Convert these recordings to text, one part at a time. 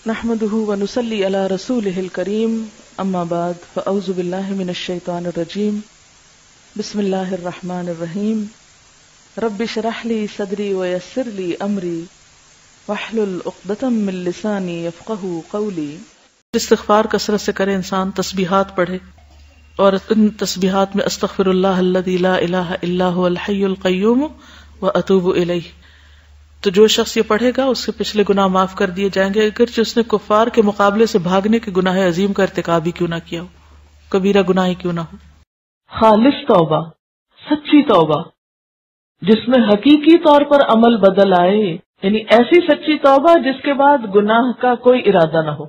نحمده ونصلي على رسوله الكريم اما بعد فاعوذ بالله من الشيطان الرجيم بسم الله الرحمن الرحيم رب اشرح لي صدري ويسر لي امري واحلل عقدة من لساني يفقهوا قولي۔ استغفار کثرت سے کرے انسان، تسبیحات پڑھے اور ان تسبیحات میں استغفر اللہ الذی لا الہ الا هو الحی القیوم واتوب الیہ، تو جو شخص یہ پڑھے گا اس کے پچھلے گناہ معاف کر دیے جائیں گے، اگرچہ اس نے کفار کے مقابلے سے بھاگنے کے گناہ عظیم کا ارتکاب ہی کیوں نہ کیا ہو، کبیرہ گناہ ہی کیوں نہ ہو۔ خالص توبہ، سچی توبہ جس میں حقیقی طور پر عمل بدل آئے، یعنی ایسی سچی توبہ جس کے بعد گناہ کا کوئی ارادہ نہ ہو،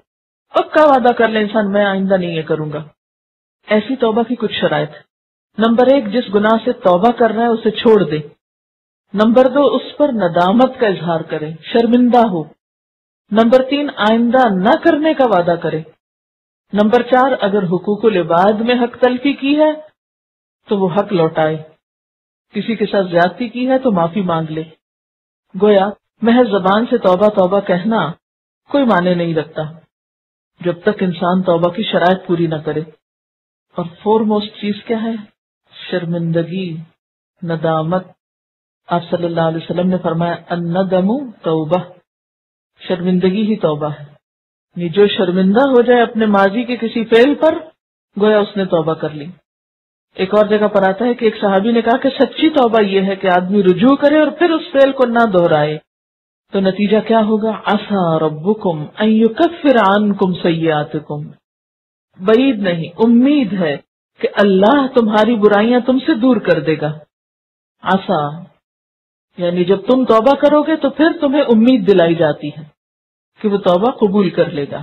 پکا وعدہ کر لے انسان میں آئندہ نہیں یہ کروں گا۔ ایسی توبہ کی کچھ شرائط ہے۔ نمبر 1، جس گناہ سے توبہ کر رہا ہے اسے چھوڑ دے۔ نمبر 2، اس پر ندامت کا اظہار کرے، شرمندہ ہو۔ نمبر 3، آئندہ نہ کرنے کا وعدہ کرے۔ نمبر 4، اگر حقوق العباد میں حق تلفی کی ہے تو وہ حق لوٹائے، کسی کے ساتھ زیادتی کی ہے تو معافی مانگ لے۔ گویا محض زبان سے توبہ توبہ کہنا کوئی معنی نہیں رکھتا جب تک انسان توبہ کی شرائط پوری نہ کرے۔ اور فورموسٹ چیز کیا ہے؟ شرمندگی، ندامت۔ آپ صلی اللہ علیہ وسلم نے فرمایا الندم توبہ، شرمندگی ہی توبہ ہے۔ یہ جو شرمندہ ہو جائے اپنے ماضی کے کسی فعل پر، گویا اس نے توبہ کر لی۔ ایک اور جگہ پر آتا ہے کہ ایک صحابی نے کہا کہ سچی توبہ یہ ہے کہ آدمی رجوع کرے اور پھر اس فعل کو نہ دہرائے، تو نتیجہ کیا ہوگا؟ عسیٰ ربکم ان یکفر عنکم سیئاتکم، بعید نہیں، امید ہے کہ اللہ تمہاری برائیاں تم سے دور کر دے گا۔ عسیٰ یعنی جب تم توبہ کرو گے تو پھر تمہیں امید دلائی جاتی ہے کہ وہ توبہ قبول کر لے گا۔